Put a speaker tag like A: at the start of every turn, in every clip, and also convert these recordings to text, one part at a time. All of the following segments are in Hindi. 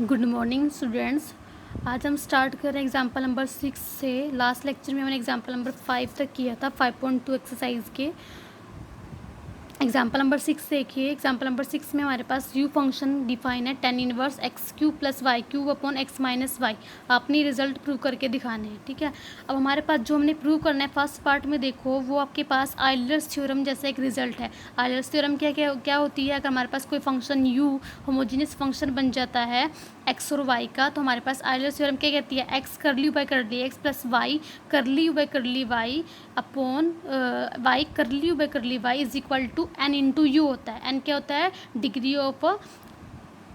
A: Good morning students. आज हम स्टार्ट कर रहे हैं एग्जाम्पल नंबर 6 से। लास्ट लेक्चर में हमने एग्जाम्पल नंबर 5 तक किया था 5.2 एक्सरसाइज के। एग्जाम्पल नंबर 6 देखिए। एग्जाम्पल नंबर 6 में हमारे पास यू फंक्शन डिफाइन है tan inverse x cube plus y cube upon x minus y. आपने रिजल्ट प्रूव करके दिखाने हैं, ठीक है। अब हमारे पास जो हमने प्रूव करना है फर्स्ट पार्ट में देखो, वो आपके पास आइलर्स थ्योरम जैसा एक रिजल्ट है। आइलर्स थ्योरम क्या होती है? अगर हमारे पास कोई फंक्शन यू होमोजीनियस फंक्शन बन जाता है एक्स और वाई का, तो हमारे पास आइलर्स थ्योरम क्या कहती है? X curly u by curly x plus y curly u by curly y upon y curly u by curly y is equal to n into u होता है। एन क्या होता है? डिग्री ऑफ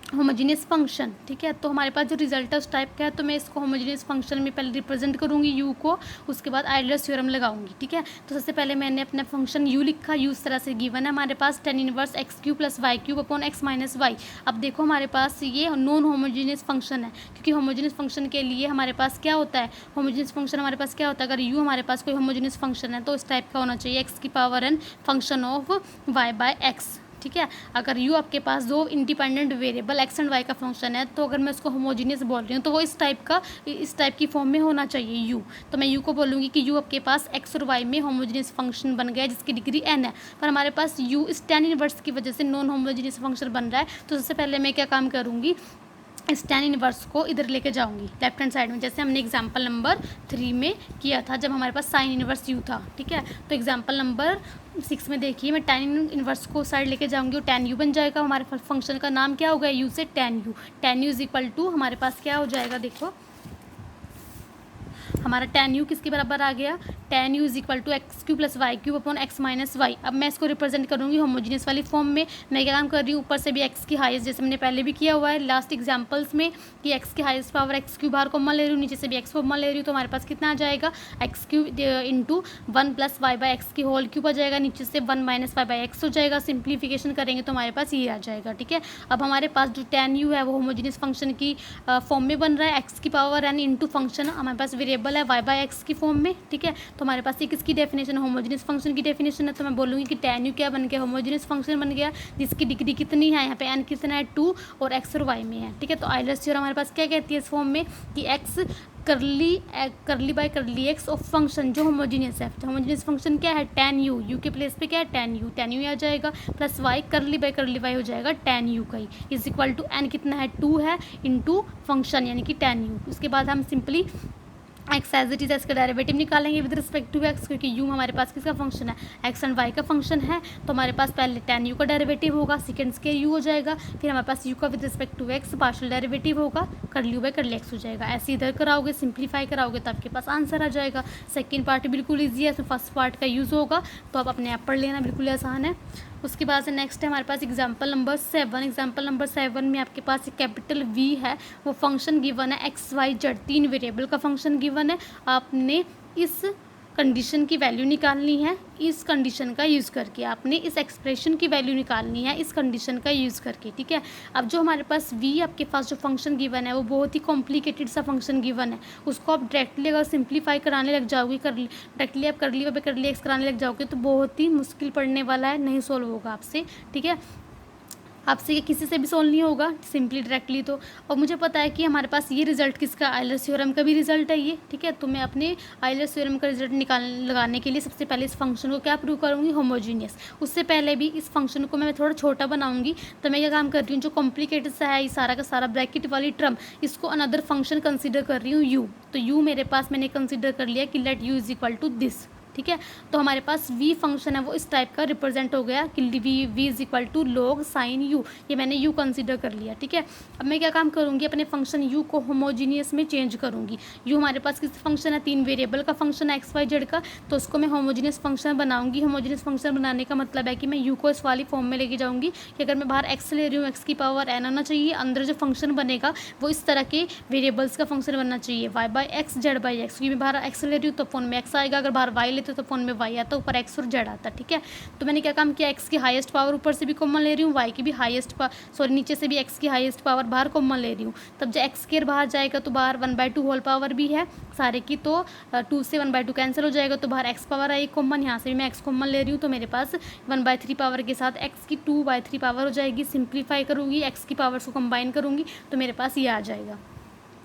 A: होमोजीनियस फंक्शन, ठीक है। तो हमारे पास जो रिजल्ट है उस टाइप का है, तो मैं इसको होमोजीनियस फंक्शन में पहले रिप्रेजेंट करूंगी यू को, उसके बाद आइलर्स थ्योरम लगाऊंगी, ठीक है। तो सबसे पहले मैंने अपना फंक्शन यू लिखा। यू इस तरह से गिवन है हमारे पास tan inverse x cube plus y cube upon x minus y. अब देखो हमारे पास ये नॉन होमोजीनियस फंक्शन है, क्योंकि होमोजीनियस फंक्शन के लिए हमारे पास क्या होता है? होमोजीनियस फंक्शन हमारे पास क्या होता है? अगर यू हमारे पास कोई होमोजीनियस फंक्शन है तो इस टाइप का होना चाहिए, एक्स की power n function of y by x, ठीक है। अगर यू आपके पास दो independent variable x and y का फंक्शन है, तो अगर मैं उसको होमोजीनियस बोल रही हूँ तो वो इस टाइप की फॉर्म में होना चाहिए यू। तो मैं यू को बोलूँगी कि यू आपके पास एक्स और वाई में होमोजीनियस फंक्शन बन गया जिसकी डिग्री एन है। पर हमारे पास यू इस tan इनवर्स की वजह से नॉन होमोजीनियस फंक्शन बन रहा है। तो सबसे पहले मैं क्या काम करूँगी, इस tan इनवर्स को इधर लेके जाऊंगी लेफ्ट हैंड साइड में, जैसे हमने एग्जांपल नंबर 3 में किया था जब हमारे पास साइन इनवर्स यू था, ठीक है। तो एग्जांपल नंबर 6 में देखिए, मैं tan इनवर्स को साइड लेके जाऊंगी और tan u बन जाएगा। हमारे फंक्शन का नाम क्या होगा? u से tan u is equal to हमारे पास क्या हो जाएगा? देखो हमारा tan u किसके बराबर आ गया? tan u is equal to x cube plus y cube upon x minus y. अब मैं इसको रिप्रेजेंट करूँगी होमोजीनियस वाली फॉर्म में। मैं क्या काम कर रही हूँ, ऊपर से भी x की हाईएस्ट, जैसे मैंने पहले भी किया हुआ है लास्ट एग्जाम्पल्स में, कि x की हाईएस्ट पावर एक्स क्यू बाहर कॉमन ले रही हूँ, नीचे से भी x कॉमन ले रही हूँ, तो हमारे पास कितना आ जाएगा? X cube into 1 plus y by x की होल क्यूब आ जाएगा, नीचे से 1 माइनस वाई बाई एक्स हो जाएगा। सिंप्लीफिकेशन करेंगे तो हमारे पास ये आ जाएगा, ठीक है। अब हमारे पास जो tan u है वो होमोजीनियस फंक्शन की फॉर्म में बन रहा है, एक्स की पावर एन इंटू फंक्शन हमारे पास वेरिएबल है वाई बाई एक्स की फॉर्म में, ठीक है। तो हमारे पास ये किसकी डेफिनेशन? होमोजीनियस फंक्शन की डेफिनेशन है। तो मैं बोलूँगी कि tan u क्या बन गया? होमोजीनियस फंक्शन बन गया जिसकी डिग्री कितनी है? यहाँ पे n कितना है? 2 और x और y में है, ठीक है। तो आइलर्स थ्योरम हमारे पास क्या कहती है इस फॉर्म में, कि x करली बाय करली एक्स ऑफ फंक्शन जो होमोजीनियस है। तो होमोजीनियस फंक्शन क्या है? tan u के प्लेस पे क्या है? tan u आ जाएगा, प्लस y करली बाय करली y हो जाएगा tan u का ही, इज इक्वल टू n कितना है? 2 है इंटू फंक्शन यानी कि tan u। उसके बाद हम simply x as it is इसका डेरिवेटिव निकालेंगे विद रिस्पेक्ट टू एक्स, क्योंकि यू हमारे पास किसका फंक्शन है? एक्स एंड वाई का फंक्शन है। तो हमारे पास पहले tan u का डेरिवेटिव होगा, सेकंड स्केयर u हो जाएगा, फिर हमारे पास u का with respect to x partial derivative होगा, curly u by curly x हो जाएगा। ऐसे इधर कराओगे, सिंप्लीफाई कराओगे तो आपके पास आंसर आ जाएगा। सेकेंड पार्ट बिल्कुल ईजी है, इसमें फर्स्ट पार्ट का यूज़ होगा, तो आप अपने आप पढ़ लेना, बिल्कुल आसान है। उसके बाद से नेक्स्ट है हमारे पास एग्जाम्पल नंबर 7। एग्जाम्पल नंबर 7 में आपके पास एक कैपिटल V है, वो फंक्शन गिवन है एक्स वाई जेड, 3 वेरिएबल का फंक्शन गिवन है। आपने इस कंडीशन की वैल्यू निकालनी है, इस कंडीशन का यूज़ करके आपने इस एक्सप्रेशन की वैल्यू निकालनी है इस कंडीशन का यूज़ करके, ठीक है। अब जो हमारे पास V आपके पास जो फंक्शन गिवन है वो बहुत ही कॉम्प्लिकेटेड सा फंक्शन गिवन है, उसको आप डायरेक्टली अगर सिंप्लीफाई कराने लग जाओगे, डायरेक्टली आप करली बाय करली एक्स कराने लग जाओगे तो बहुत ही मुश्किल पड़ने वाला है, नहीं सॉल्व होगा आपसे, ठीक है। आपसे ये किसी से भी सोल्व नहीं होगा सिंपली डायरेक्टली तो। और मुझे पता है कि हमारे पास ये रिजल्ट किसका? आइलर्स थ्योरम का भी रिजल्ट है ये, ठीक है। तो मैं अपने आइलर्स थ्योरम का रिजल्ट लगाने के लिए सबसे पहले इस फंक्शन को क्या प्रूव करूँगी? होमोजीनियस। उससे पहले भी इस फंक्शन को मैं थोड़ा छोटा बनाऊँगी। तो मैं क्या काम कर रही हूँ, जो कॉम्प्लिकेटेड सा है ये सारा का सारा ब्रैकेट वाली टर्म, इसको अनदर फंक्शन कंसिडर कर रही हूँ यू। तो यू मेरे पास मैंने कंसिडर कर लिया कि let u is equal to this, ठीक है। तो हमारे पास v फंक्शन है वो इस टाइप का रिप्रेजेंट हो गया कि v is equal to log sine u, ये मैंने u कंसीडर कर लिया, ठीक है। अब मैं क्या काम करूँगी, अपने फंक्शन u को होमोजीनियस में चेंज करूँगी। u हमारे पास किस फंक्शन है? 3 वेरिएबल का फंक्शन है एक्स वाई जेड का, तो उसको मैं होमोजीनियस फंक्शन बनाऊँगी। होमोजीनियस फंक्शन बनाने का मतलब है कि मैं u को इस वाली फॉर्म में लेके जाऊँगी कि अगर मैं बाहर x ले रही हूँ, x की पावर n होना चाहिए, अंदर जो फंक्शन बनेगा वो इस तरह के वेरिएबल्स का फंक्शन बनना चाहिए, y by x Z by x, क्योंकि मैं बाहर x ले रही हूँ तो फोन में x आएगा, अगर बाहर y लेते तो अपॉन में वाई आता, ऊपर एक्स और जेड आता, ठीक है। तो मैंने क्या काम किया, एक्स की हाईएस्ट पावर ऊपर से भी कॉमन ले रही हूँ, वाई की भी हाईएस्ट सॉरी नीचे से भी एक्स की हाईएस्ट पावर बाहर कॉमन ले रही हूँ। तब जब एक्स स्क्वायर बाहर जाएगा तो बाहर 1/2 होल पावर भी है सारे की, तो 2 से 1/2 कैंसिल हो जाएगा, तो बाहर एक्स पावर आई कॉमन, यहाँ से भी मैं एक्स कॉमन ले रही हूँ, तो मेरे पास 1/3 पावर के साथ एक्स की 2/3 पावर हो जाएगी। सिंप्लीफाई करूँगी, एक्स की पावर्स को कंबाइन करूँगी तो मेरे पास ये आ जाएगा,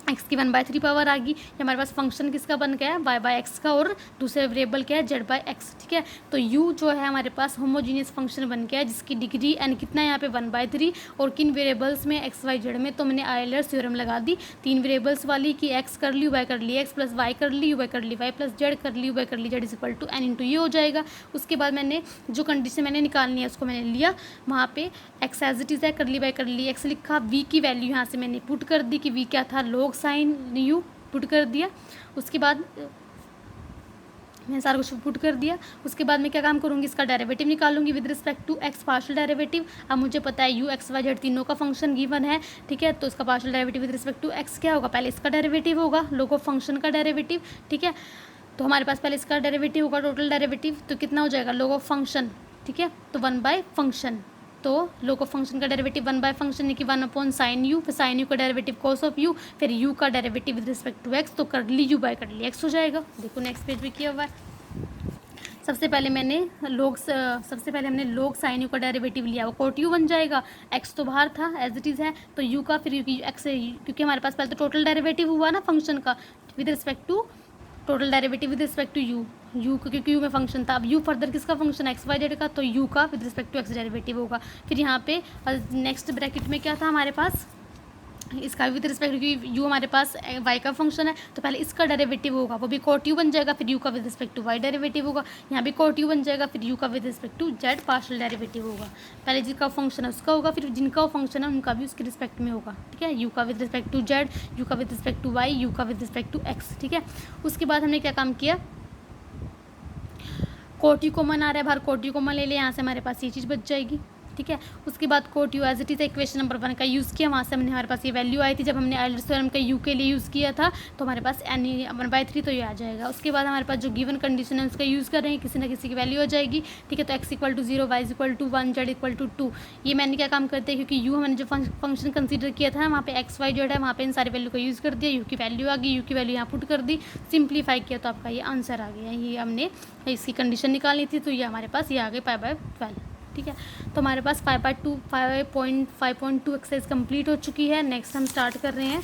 A: एक्स की 1/3 पावर आ गई। ये हमारे पास फंक्शन किसका बन गया है, वाई बाय एक्स का, और दूसरे वेरिएबल क्या है, जेड बाय एक्स, ठीक है। तो यू जो है हमारे पास होमोजीनियस फंक्शन बन गया है, जिसकी डिग्री एन कितना है यहाँ पे 1/3, और किन वेरिएबल्स में, एक्स वाई जेड में। तो मैंने आयलर्स थ्योरम लगा दी 3 वेरिएबल्स वाली कि एक्स कर ली, वाई कर ली x, plus Y curly, y curly Y, plus Z कर ली, y curly z, is equal to n into ये हो जाएगा। उसके बाद मैंने जो कंडीशन मैंने निकालनी है उसको मैंने लिया, वहाँ पे एक्स एज इट इज़ है, कर ली वाई कर ली एक्स लिखा, वी की वैल्यू यहाँ से मैंने पुट कर दी कि वी क्या था, log साइन यू पुट कर दिया। उसके बाद मैंने सारा कुछ पुट कर दिया। उसके बाद मैं क्या काम करूँगी, इसका डेरिवेटिव निकालूंगी with respect to x, partial derivative. अब मुझे पता है यू एक्स वाई जेड तीनों का फंक्शन गिवन है, ठीक है। तो इसका partial derivative with respect to x क्या होगा, पहले इसका डेरिवेटिव होगा, लोग ऑफ फंक्शन का डेरिवेटिव, ठीक है। तो हमारे पास पहले इसका डेरिवेटिव होगा, टोटल डेरिवेटिव, तो कितना हो जाएगा, लोग ऑफ फंक्शन, ठीक है। तो 1 बाय फंक्शन, तो लोग ऑफ फंक्शन का डेरिवेटिव 1 बाय फंक्शन यानी कि 1 अपॉन साइन यू, फिर साइन यू का डेरिवेटिव कॉस ऑफ यू, फिर यू का derivative with respect to x, तो कर ली यू बाय कर ली एक्स हो जाएगा। देखो नेक्स्ट पेज पे किया हुआ है। सबसे पहले हमने लोग साइन यू का डेरिवेटिव लिया, वो कोट यू बन जाएगा, एक्स तो बाहर था एज इट इज़ है, तो यू का फिर एक्स, क्योंकि हमारे पास पहले तो टोटल डेरिवेटिव हुआ ना फंक्शन का with respect to, total derivative with respect to u क्योंकि यू में फंक्शन था। अब यू फर्दर किसका फंक्शन है, एक्स वाई जेड का, तो यू का with respect to x derivative होगा। फिर यहाँ पे नेक्स्ट ब्रैकेट में क्या था हमारे पास, इसका विद रिस्पेक्ट, क्योंकि यू हमारे पास वाई का फंक्शन है, तो पहले इसका डेरिवेटिव होगा, वो भी कोट यू बन जाएगा, फिर यू का with respect to y derivative होगा। यहाँ भी कोट यू बन जाएगा, फिर यू का with respect to z partial derivative होगा। पहले जिसका फंक्शन है उसका होगा, फिर जिनका फंक्शन है उनका भी उसके रिस्पेक्ट में होगा, ठीक है। यू का with respect to z, u का with respect to y, u का विद रिस्पेक्ट टू एक्स, ठीक है। उसके बाद हमने क्या काम किया, कोट यू कॉमन आ रहा है बाहर, कोट यू कॉमन ले लिया, यहाँ से हमारे पास ये चीज़ बच जाएगी, ठीक है। उसके बाद quote u as it is equation number 1 का यूज़ किया, वहाँ से हमने हमारे पास ये वैल्यू आई थी जब हमने आयलर्स थ्योरम का यू के लिए यूज़ किया था, तो हमारे पास एन 1/3 तो ये आ जाएगा। उसके बाद हमारे पास जो गिवन कंडीशन है उसका यूज़ कर रहे हैं, किसी ना किसी की वैल्यू आ जाएगी, ठीक है। तो x equal to 0, y equal to 1, z equal to 2। ये मैंने क्या काम करते हैं, क्योंकि यू हमने जो फंक्शन कंसिडर किया था वहाँ पे एक्स वाई जेड है, वहाँ पे इन सारी वैल्यू का यूज़ कर दिया, यू की वैल्यू आ गई, यू की वैल्यू यहाँ पुट कर दी, सिंप्लीफाई किया तो आपका ये आंसर आ गया। ये हमने इसकी कंडीशन निकालनी थी, तो ये हमारे पास ये आ गई 5/12, ठीक है। तो हमारे पास 5.2 एक्सरसाइज कंप्लीट हो चुकी है। नेक्स्ट हम स्टार्ट कर रहे हैं,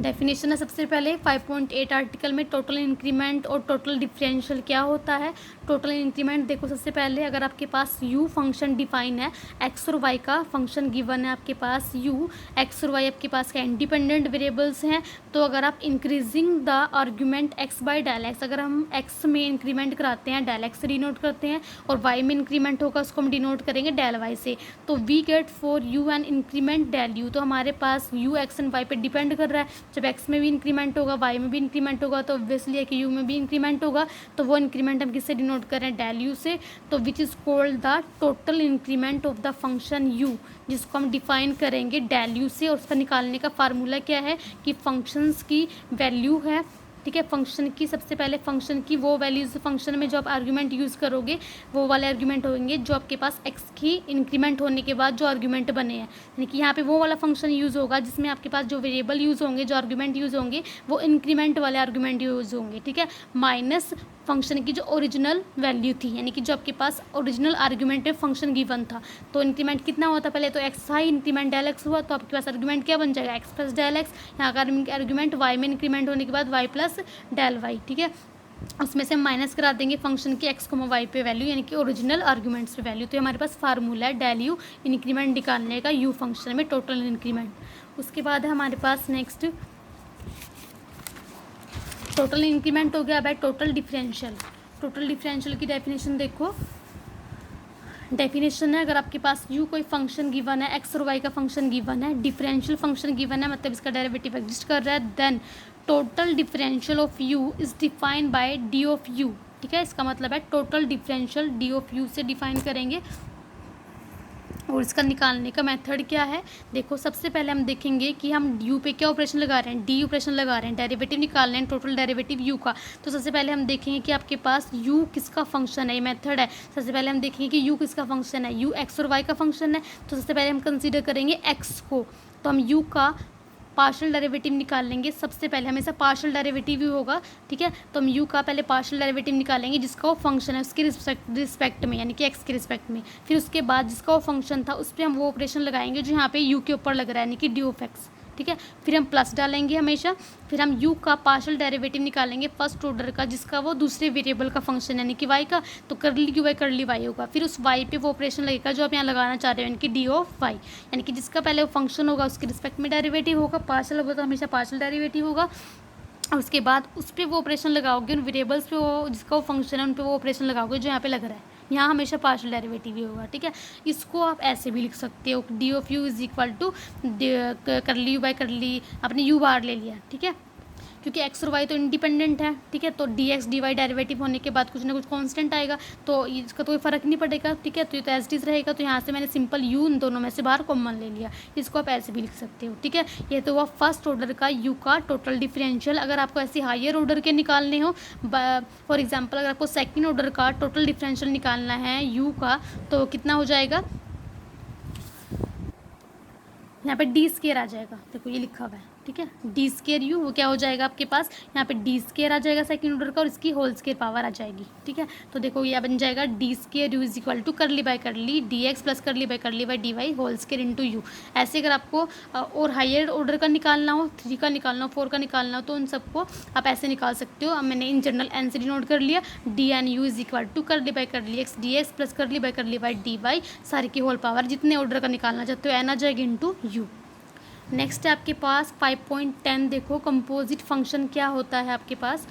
A: डेफिनेशन है सबसे पहले 5.8 आर्टिकल में टोटल इंक्रीमेंट और टोटल डिफरेंशियल क्या होता है। टोटल इंक्रीमेंट देखो, सबसे पहले अगर आपके पास यू फंक्शन डिफाइन है, एक्स और वाई का फंक्शन गिवन है आपके पास, यू एक्स और वाई आपके पास क्या इंडिपेंडेंट वेरिएबल्स हैं, तो अगर आप increasing the argument x by del x, अगर हम एक्स में इंक्रीमेंट कराते हैं डेल एक्स से डिनोट करते हैं, और वाई में इंक्रीमेंट होगा उसको हम डिनोट करेंगे डेल वाई से, तो we get for u an increment del u. तो हमारे पास यू एक्स एंड वाई पे डिपेंड कर रहा है, जब एक्स में भी इंक्रीमेंट होगा वाई में भी इंक्रीमेंट होगा, तो ऑब्वियसली है कि यू में भी इंक्रीमेंट होगा, तो वो इंक्रीमेंट हम किससे डिनोट करें, डेल यू से। तो which is called the total increment of the function you, जिसको हम डिफाइन करेंगे डेल यू से। और उसका निकालने का फार्मूला क्या है कि फंक्शंस की वैल्यू है, ठीक है। फंक्शन की सबसे पहले फंक्शन की वो वैल्यूज़, फंक्शन में जो आप आर्ग्यूमेंट यूज़ करोगे वो वाले आर्ग्यूमेंट होंगे जो आपके पास एक्स की इंक्रीमेंट होने के बाद जो आर्ग्यूमेंट बने हैं, यानी कि यहाँ पे वो वाला फंक्शन यूज़ होगा जिसमें आपके पास जो वेरिएबल यूज़ होंगे, जो आर्ग्यूमेंट यूज़ होंगे वो इंक्रीमेंट वाले आर्ग्यूमेंट यूज़ होंगे, ठीक है, माइनस फंक्शन की जो ओरिजिनल वैल्यू थी, यानी कि जो आपके पास ओरिजिनल आर्ग्यूमेंट में फंक्शन गिवन था। तो इंक्रीमेंट कितना हुआ था, पहले तो एक्स था, इंक्रीमेंट डेल एक्स हुआ, तो आपके पास आर्ग्यूमेंट क्या बन जाएगा, एक्स प्लस डेल एक्स। यहाँ का आर्ग्यूमेंट वाई में इंक्रीमेंट होने के बाद वाई प्लस डेल वाई, ठीक है। उसमें से हम माइनस करा देंगे फंक्शन की एक्स को वाई पे वैल्यू, यानी कि ओरिजिनल आर्ग्यूमेंट्स पे वैल्यू। तो हमारे पास फार्मूला है डेल यू इंक्रीमेंट निकालने का यू फंक्शन में टोटल इंक्रीमेंट। उसके बाद है हमारे पास नेक्स्ट टोटल इंक्रीमेंट हो गया। अब है टोटल डिफरेंशियल। टोटल डिफरेंशियल की डेफिनेशन देखो, डेफिनेशन है अगर आपके पास यू कोई फंक्शन गिवन है, एक्स और वाई का फंक्शन गिवन है, डिफरेंशियल फंक्शन गिवन है, मतलब इसका डेरिवेटिव एग्जिस्ट कर रहा है, then total differential of u is defined by d of u, ठीक है। इसका मतलब है total differential d of u से डिफाइन करेंगे। और इसका निकालने का मेथड क्या है, देखो सबसे पहले हम देखेंगे कि हम यू पे क्या ऑपरेशन लगा रहे हैं, डी ऑपरेशन लगा रहे हैं, डेरिवेटिव निकाल रहे हैं टोटल डेरिवेटिव यू का। तो सबसे पहले हम देखेंगे कि आपके पास यू किसका फंक्शन है, ये मेथड है। सबसे पहले हम देखेंगे कि यू किसका फंक्शन है, यू एक्स और वाई का फंक्शन है। तो सबसे पहले हम कंसीडर करेंगे एक्स को, तो हम यू का पार्शियल डेरिवेटिव निकाल लेंगे। सबसे पहले हमेशा पार्शियल डेरिवेटिव ही होगा, ठीक है। तो हम यू का पहले पार्शियल डेरिवेटिव निकालेंगे जिसका वो फंक्शन है उसके रिस्पेक्ट में, यानी कि एक्स के रिस्पेक्ट में। फिर उसके बाद जिसका वो फंक्शन था उस पर हम वो ऑपरेशन लगाएंगे जो यहाँ पे यू के ऊपर लग रहा है, यानी कि डी ऑफ एक्स, ठीक है। फिर हम प्लस डालेंगे हमेशा। फिर हम यू का पार्शियल डेरिवेटिव निकालेंगे फर्स्ट ऑर्डर का जिसका वो दूसरे वेरिएबल का फंक्शन यानी कि वाई का, तो करली क्यू वाई करली वाई होगा। फिर उस वाई पे वो ऑपरेशन लगेगा जो आप यहाँ लगाना चाह रहे हो, यानी कि डी ऑफ वाई, यानी कि जिसका पहले वो फंक्शन होगा उसके रिस्पेक्ट में डेरिवेटिव होगा, पार्शियल होगा तो हमेशा पार्शियल डेरिवेटिव होगा। और उसके बाद उस पर वो ऑपरेशन लगाओगे, उन वेरिएबल्स पे वो जिसका वो फंक्शन है उन पर वो ऑपरेशन लगाओगे जो यहाँ पे लग रहा है, यहाँ हमेशा पार्शियल डेरिवेटिव ही होगा, ठीक है। इसको आप ऐसे भी लिख सकते हो, d of u is equal to curly u by curly, आपने यू बार ले लिया, ठीक है, क्योंकि एक्स और वाई तो इंडिपेंडेंट है, ठीक है। तो d x d y derivative होने के बाद कुछ ना कुछ कांस्टेंट आएगा, तो इसका तो कोई फ़र्क नहीं पड़ेगा, ठीक है। तो ये तो एज इट रहेगा। तो यहाँ से मैंने सिंपल यू इन दोनों में से बाहर कॉमन ले लिया, इसको आप ऐसे भी लिख सकते हो, ठीक है। ये तो हुआ फर्स्ट ऑर्डर का यू का टोटल डिफरेंशियल। अगर आपको ऐसे हायर ऑर्डर के निकालने हो, फॉर एग्जाम्पल अगर आपको सेकेंड ऑर्डर का टोटल डिफरेंशियल निकालना है यू का, तो कितना हो जाएगा, यहाँ पे डी स्केयर आ जाएगा, देखो ये लिखा हुआ है, ठीक है। डी स्केयर यू वो क्या हो जाएगा आपके पास, यहाँ पे डी स्केयर आ जाएगा सेकंड ऑर्डर का और इसकी होल स्केयर पावर आ जाएगी, ठीक है। तो देखो ये बन जाएगा d square u is equal to curly by curly d x plus curly by d y whole square into u. ऐसे अगर आपको और हायर ऑर्डर का निकालना हो, 3 का निकालना हो, 4 का निकालना हो, तो उन सबको आप ऐसे निकाल सकते हो। अब मैंने इन जनरल एन से नोट कर लिया, d n u is equal to curly by x d x plus curly by d y सारी की होल पावर, जितने ऑर्डर का निकालना चाहते हो एन आ जाएगी इंटू यू। नेक्स्ट है आपके पास 5.10, देखो कंपोजिट फंक्शन क्या होता है आपके पास।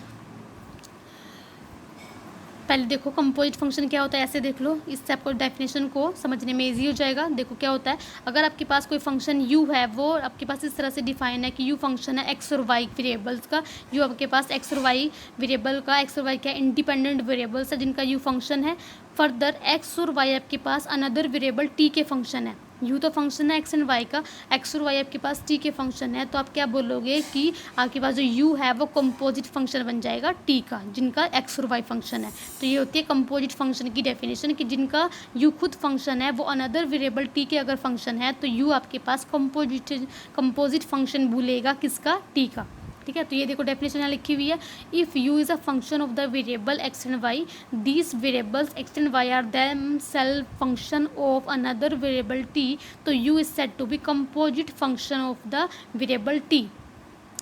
A: पहले देखो कंपोजिट फंक्शन क्या होता है, ऐसे देख लो, इससे आपको डेफिनेशन को समझने में इजी हो जाएगा। देखो क्या होता है, अगर आपके पास कोई फंक्शन u है, वो आपके पास इस तरह से डिफाइन है कि u फंक्शन है x और y वेरिएबल्स का। u आपके पास x और y वेरिएबल का, x और y क्या इंडिपेंडेंट वेरिएबल्स है जिनका u फंक्शन है। फर्दर x और y आपके पास अनदर वेरिएबल t के फंक्शन है। u तो फंक्शन है x एंड y का, x और y आपके पास t के फंक्शन है। तो आप क्या बोलोगे कि आपके पास जो u है वो कंपोजिट फंक्शन बन जाएगा t का, जिनका x और y फंक्शन है। तो ये होती है कंपोजिट फंक्शन की डेफिनेशन कि जिनका u खुद फंक्शन है वो अनदर वेरिएबल t के अगर फंक्शन है तो u आपके पास कंपोजिट फंक्शन भूलेगा किसका, t का, ठीक है। तो ये देखो डेफिनेशन यहाँ लिखी हुई है, if u is a function of the variable x and y, these variables x and y are themselves function of another variable t, तो u is said to be composite function of the variable t।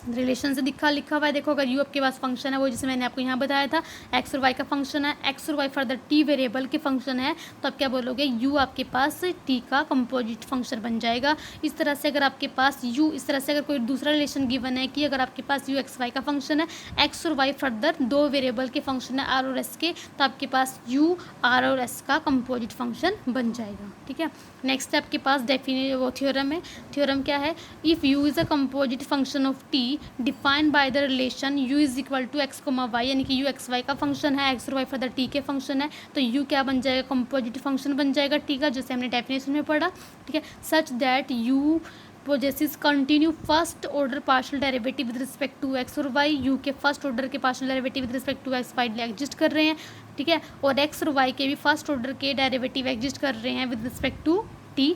A: Relation से लिखा हुआ है, देखो अगर u आपके पास फंक्शन है वो जिसे मैंने आपको यहाँ बताया था, x और y का फंक्शन है, x और y फर्दर t वेरिएबल के फंक्शन है, तो आप क्या बोलोगे u आपके पास t का कंपोजिट फंक्शन बन जाएगा। इस तरह से अगर आपके पास u, इस तरह से अगर कोई दूसरा रिलेशन गिवन है कि अगर आपके पास u x y का फंक्शन है, x और y फर्दर 2 वेरिएबल के फंक्शन है r और s के, तो आपके पास u r और s का कंपोजिट फंक्शन बन जाएगा, ठीक है। नेक्स्ट आपके पास वो थ्योरम है। थ्योरम क्या है, if u is a composite function of t defined by the relation u is equal to x, y, यानी कि u x y का फंक्शन है, x और y फर्दर t के फंक्शन है, तो u क्या बन जाएगा, कंपोजिट फंक्शन बन जाएगा t का, जैसे हमने डेफिनेशन में पढ़ा, ठीक है। Such that u possesses continue first order partial derivative with respect to x और y, u के फर्स्ट ऑर्डर के partial derivative with respect to x y exist कर रहे हैं, ठीक है, और x और y के भी फर्स्ट ऑर्डर के डेरिवेटिव एग्जिस्ट कर रहे हैं with respect to t।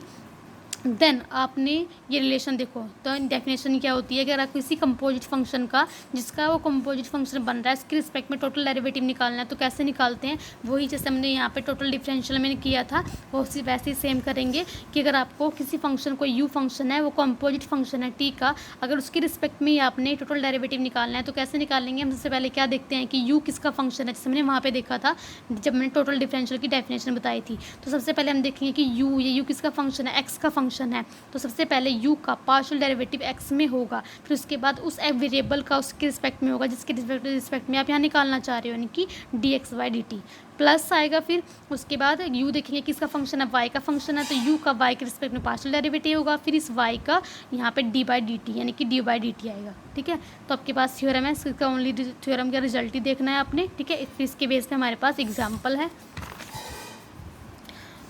A: Then आपने ये रिलेशन देखो, तो डेफिनेशन क्या होती है कि अगर किसी कंपोजिट फंक्शन का जिसका वो कंपोजिट फंक्शन बन रहा है इसके रिस्पेक्ट में टोटल डेरिवेटिव निकालना है, तो कैसे निकालते हैं, वही जैसे हमने यहाँ पे टोटल डिफरेंशियल में किया था वो वैसे ही सेम करेंगे कि अगर आपको किसी फंक्शन को u फंक्शन है वो कंपोजिट फंक्शन है t का, अगर उसके रिस्पेक्ट में ही आपने टोटल डेरिवेटिव निकालना है तो कैसे निकालेंगे। हम सबसे पहले क्या देखते हैं कि u किसका फंक्शन है, जैसे हमने वहाँ पर देखा था जब मैंने टोटल डिफरेंशियल की डेफिनेशन बताई थी। तो सबसे पहले हम देखेंगे कि ये u किसका फंक्शन है, x का फंक्शन है, तो सबसे पहले u का पार्शियल डेरिवेटिव x में होगा, फिर उसके बाद उस वेरिएबल का उसके रिस्पेक्ट में होगा जिसके रिस्पेक्ट में आप यहाँ निकालना चाह रहे हो, यानी कि dx dy dt प्लस आएगा। फिर उसके बाद u देखेंगे किसका फंक्शन है, y का फंक्शन है, तो u का y के रिस्पेक्ट में पार्शियल डेरिवेटिव होगा, फिर इस y का यहाँ पे d बाई डी टी यानी कि d बाई डी टी आएगा, ठीक है। तो आपके पास थ्योरम है, इसका ओनली थ्योरम का रिजल्ट ही देखना है आपने, ठीक है। फिर इसके बेस पे हमारे पास एग्जाम्पल है।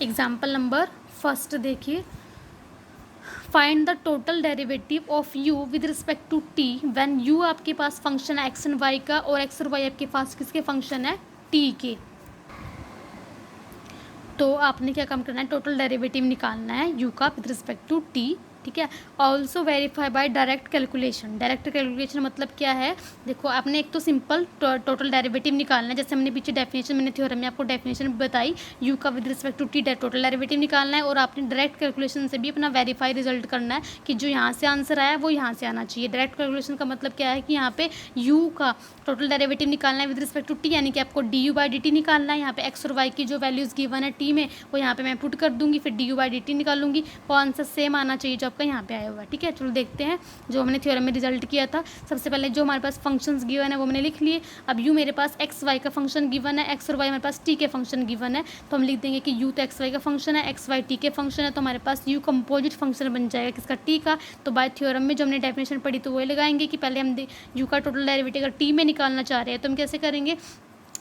A: एग्जाम्पल नंबर फर्स्ट देखिए, find the total derivative of u with respect to t when u आपके पास फंक्शन है एक्स एंड वाई का और एक्स और वाई आपके पास किसके फंक्शन है, टी के। तो आपने क्या काम करना है, टोटल डेरिवेटिव निकालना है यू का विद रिस्पेक्ट टू टी, ठीक है। Also verify by direct calculation. Direct calculation मतलब क्या है, देखो आपने एक तो सिंपल टोटल डेरिवेटिव निकालना है, जैसे हमने पीछे डेफिनेशन, मैंने थ्योरम में आपको डेफिनेशन बताई, यू का with respect to t total derivative निकालना है, और आपने डायरेक्ट कैलकुलेशन से भी अपना वेरीफाई रिजल्ट करना है कि जो यहाँ से आंसर आया वो यहाँ से आना चाहिए। डायरेक्ट कैलकुलेशन का मतलब क्या है कि यहाँ पे यू का टोटल डेरिवेटिव निकालना है विद रिस्पेक्ट टू टी, यानी कि आपको D u by d T निकालना है। यहाँ पे एक्स और वाई की जो वैल्यूज़ गिवन है टी में वो यहाँ पे मैं पुट कर दूंगी, फिर d u by d t निकालूंगी, वो आंसर सेम आना चाहिए जो आपका यहाँ पे आया हुआ है, ठीक है। चलो देखते हैं जो हमने थ्योरम में रिजल्ट किया था। सबसे पहले जो हमारे पास फंक्शंस गिवन है वो मैंने लिख लिए। अब यू मेरे पास एक्स वाई का फंक्शन गिवन है, एक्स और वाई हमारे पास टी के फंक्शन गिवन है, तो हम लिख देंगे कि यू तो एक्स वाई का फंक्शन है, एक्स वाई टी के फंक्शन है, तो हमारे पास यू कंपोजिट फंक्शन बन जाएगा किसका, टी का। तो बाय थ्योरम में जो हमने डेफिनेशन पढ़ी तो वही लगाएंगे कि पहले हम यू का टोटल डेरिवेटिव अगर टी में निकालना चाह रहे हैं तो हम कैसे करेंगे,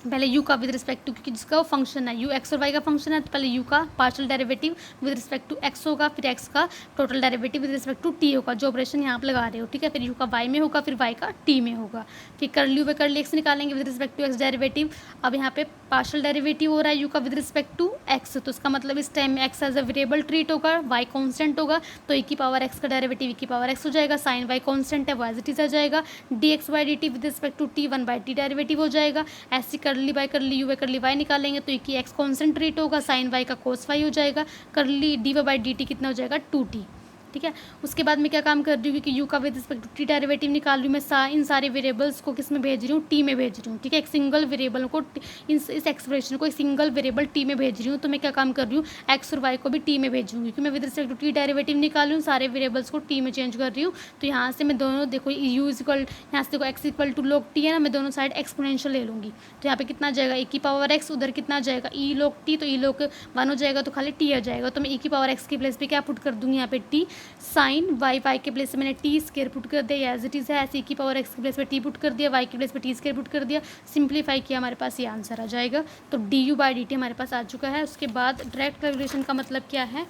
A: पहले यू का विद रिस्पेक्ट टू, क्योंकि जिसका वो फंक्शन है यू एक्स और वाई का फंक्शन है, तो पहले यू का partial derivative with respect to x होगा, फिर एक्स का total derivative with respect to t होगा, जो ऑपरेशन यहाँ पे लगा रहे हो, ठीक है। फिर यू का वाई में होगा, फिर वाई का टी में होगा, फिर कर्ली वे कर्ली एक्स निकालेंगे with respect to x derivative. अब यहाँ पे पार्शियल डेरिवेटिव हो रहा है यू का विद रिस्पेक्ट टू एक्स, तो इसका मतलब इस time x as a variable treat होगा, वाई कॉन्स्टेंट होगा, तो e की पावर एक्स का डेरिवेटिव e की पावर एक्स हो जाएगा, साइन वाई कॉन्स्टेंट है वो एज इट इज आ जाएगा, d x y d t with respect to t one by t derivative हो जाएगा। ऐसी करली बाई करली यू करली वाई निकालेंगे तो की एक्स कॉन्सेंट्रेट होगा, साइन वाई का कोस वाई हो जाएगा, curly d y by d t कितना हो जाएगा 2t, ठीक है। उसके बाद मैं क्या काम कर रही हूँ कि यू का with respect to t derivative निकाल रही हूँ मैं, इन सारे वेरिएबल्स को किस में भेज रही हूँ, टी में भेज रही हूँ, ठीक है। एक सिंगल वेरिएबल को इस एक्सप्रेशन को एक सिंगल वेरिएबल टी में भेज रही हूँ, तो मैं क्या काम कर रही हूँ एक्स और वाई को भी टी में भेजूँगी, क्योंकि मैं with respect to t derivative निकाल रही हूँ, सारे वेरिएबल्स को टी में चेंज कर रही हूँ। तो यहाँ से मैं दोनों देखो यू इज इक्वल, यहाँ से देखो x equal to log t है ना, मैं दोनों साइड एक्सपोनेंशियल ले लूँगी, तो यहाँ पे कितना आ जाएगा e की पावर एक्स, उधर कितना आ जाएगा ई लॉग टी, तो ई लॉग 1 हो जाएगा तो खाली टी आ जाएगा, तो मैं e की पावर एक्स की प्लेस पे क्या पुट कर दूँगी यहाँ पे टी साइन वाई, वाई के प्लेस पे मैंने टी स्केयर पुट कर दिया एज इट इज़ है, ऐसे की पावर एक्स के प्लेस पे टी पुट कर दिया, वाई के प्लेस पे टी स्केयर पुट कर दिया, सिंप्लीफाई किया, हमारे पास ये आंसर आ जाएगा। तो D u by d T हमारे पास आ चुका है। उसके बाद डायरेक्ट कैलकुलेशन का मतलब क्या है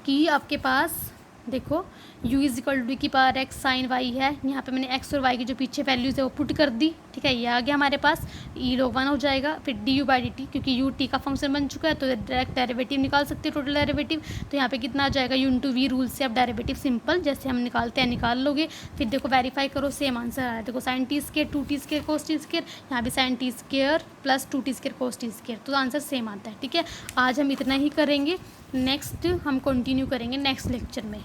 A: कि आपके पास देखो u इज इक्वल टू की पावर एक्स साइन वाई है, यहाँ पे मैंने x और y की जो पीछे वैल्यूज़ है वो पुट कर दी, ठीक है। ये आ गया हमारे पास, e log 1 हो जाएगा, फिर d u by d T, क्योंकि u t का फंक्शन बन चुका है तो डायरेक्ट डेरिवेटिव निकाल सकते हो टोटल डेरिवेटिव, तो यहाँ पे कितना आ जाएगा u इंटू वी रूल से आप डेरिवेटिव सिंपल जैसे हम निकालते हैं निकाल लोगे। फिर देखो वेरीफाई करो, सेम आंसर आ रहा है, देखो sine t square 2t square cos t square, यहाँ भी sine t square plus 2t square cos t square, तो आंसर सेम आता है, ठीक है। आज हम इतना ही करेंगे, नेक्स्ट हम कंटिन्यू करेंगे नेक्स्ट लेक्चर में।